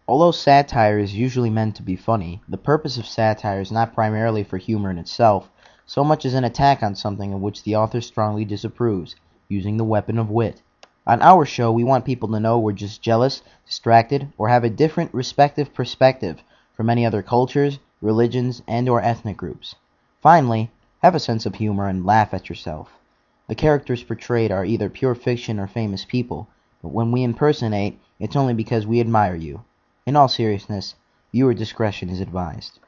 Although satire is usually meant to be funny, the purpose of satire is not primarily for humor in itself, so much as an attack on something of which the author strongly disapproves, using the weapon of wit. On our show, we want people to know we're just jealous, distracted, or have a different respective perspective from many other cultures, religions, and/or ethnic groups. Finally, have a sense of humor and laugh at yourself. The characters portrayed are either pure fiction or famous people, but when we impersonate, it's only because we admire you. In all seriousness, viewer discretion is advised.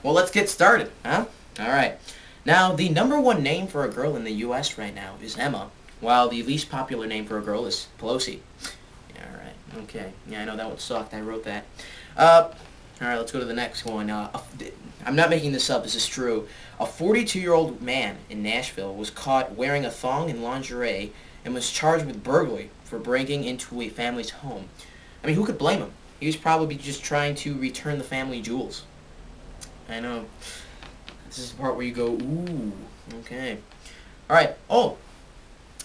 Well, let's get started, huh? Alright. Now, the #1 name for a girl in the U.S. right now is Emma, while the least popular name for a girl is Pelosi. Yeah, alright. Okay. Yeah, I know that one sucked. I wrote that. Alright, let's go to the next one. I'm not making this up. This is true. A 42-year-old man in Nashville was caught wearing a thong and lingerie and was charged with burglary for breaking into a family's home. I mean, who could blame him? He was probably just trying to return the family jewels. I know. This is the part where you go, ooh, okay. Alright, oh,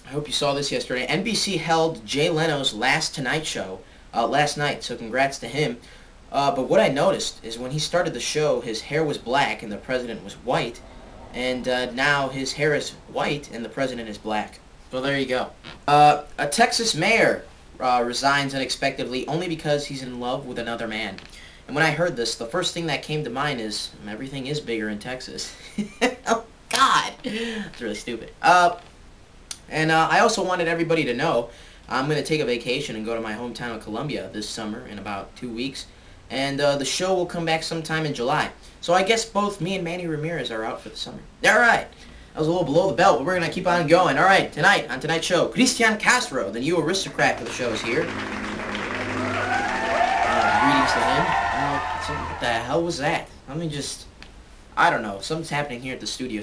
I hope you saw this yesterday. NBC held Jay Leno's last Tonight Show last night, so congrats to him. But what I noticed is when he started the show, his hair was black and the president was white, and now his hair is white and the president is black. So there you go. A Texas mayor resigns unexpectedly only because he's in love with another man. And when I heard this, the first thing that came to mind is, everything is bigger in Texas. Oh, God! It's really stupid. And I also wanted everybody to know, I'm going to take a vacation and go to my hometown of Columbia this summer in about 2 weeks. And the show will come back sometime in July. So I guess both me and Manny Ramirez are out for the summer. Alright! That was a little below the belt, but we're going to keep on going. Alright, tonight, on tonight's show, Cristian Castro, the new aristocrat for the show, is here. Greetings to him. What the hell was that? I don't know. Something's happening here at the studio.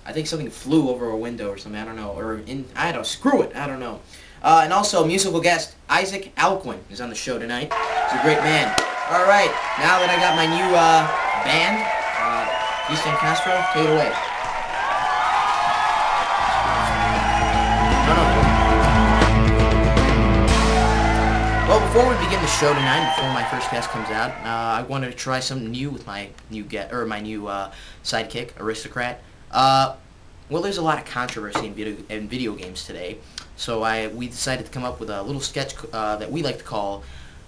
I think something flew over a window or something. I don't know. Screw it. I don't know. And also, musical guest Isaac Alquin is on the show tonight. He's a great man. Alright, now that I got my new band, Cristian Castro, take it away. Well, before we begin the show tonight, before my first guest comes out, I wanted to try something new with my new sidekick, Aristocrat. Well, there's a lot of controversy in video games today, so we decided to come up with a little sketch that we like to call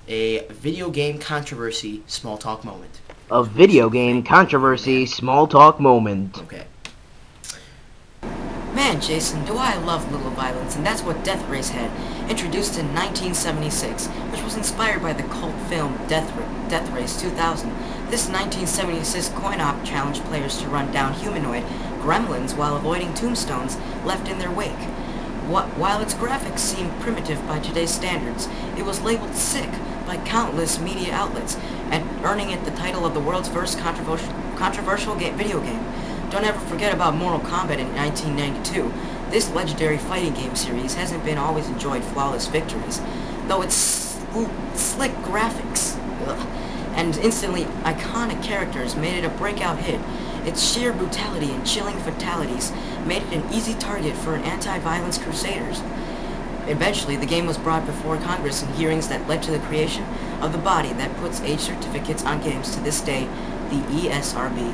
a video game controversy small talk moment. A video game controversy small talk moment. Okay. Man, Jason, do I love Little Violence, and that's what Death Race had, introduced in 1976, which was inspired by the cult film Death Race 2000. This 1976 coin-op challenged players to run down humanoid gremlins while avoiding tombstones left in their wake. While its graphics seemed primitive by today's standards, it was labeled sick by countless media outlets, and earning it the title of the world's first controversial video game. Don't ever forget about Mortal Kombat in 1992. This legendary fighting game series hasn't been always enjoyed flawless victories, though its slick graphics and instantly iconic characters made it a breakout hit. Its sheer brutality and chilling fatalities made it an easy target for anti-violence crusaders. Eventually, the game was brought before Congress in hearings that led to the creation of the body that puts age certificates on games to this day, the ESRB.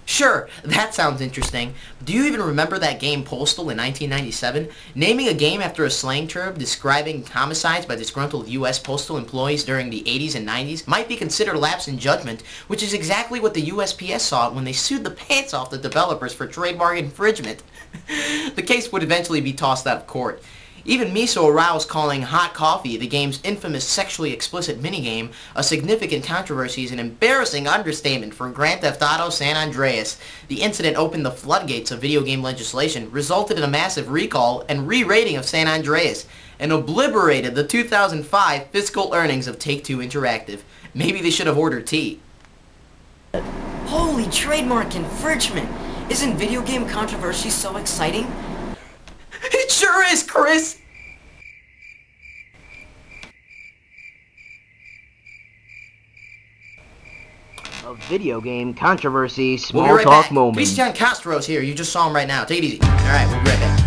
Sure, that sounds interesting. Do you even remember that game Postal in 1997? Naming a game after a slang term describing homicides by disgruntled U.S. postal employees during the 80s and 90s might be considered a lapse in judgment, which is exactly what the USPS saw when they sued the pants off the developers for trademark infringement. The case would eventually be tossed out of court. Even me so aroused calling Hot Coffee, the game's infamous sexually explicit minigame, a significant controversy is an embarrassing understatement for Grand Theft Auto San Andreas. The incident opened the floodgates of video game legislation, resulted in a massive recall and re-rating of San Andreas, and obliterated the 2005 fiscal earnings of Take-Two Interactive. Maybe they should have ordered tea. Holy trademark infringement! Isn't video game controversy so exciting? It sure is, Chris! A video game controversy We'll be small right talk back. moment. Christian Castro's here. You just saw him right now. Take it easy. Alright, we'll be right back.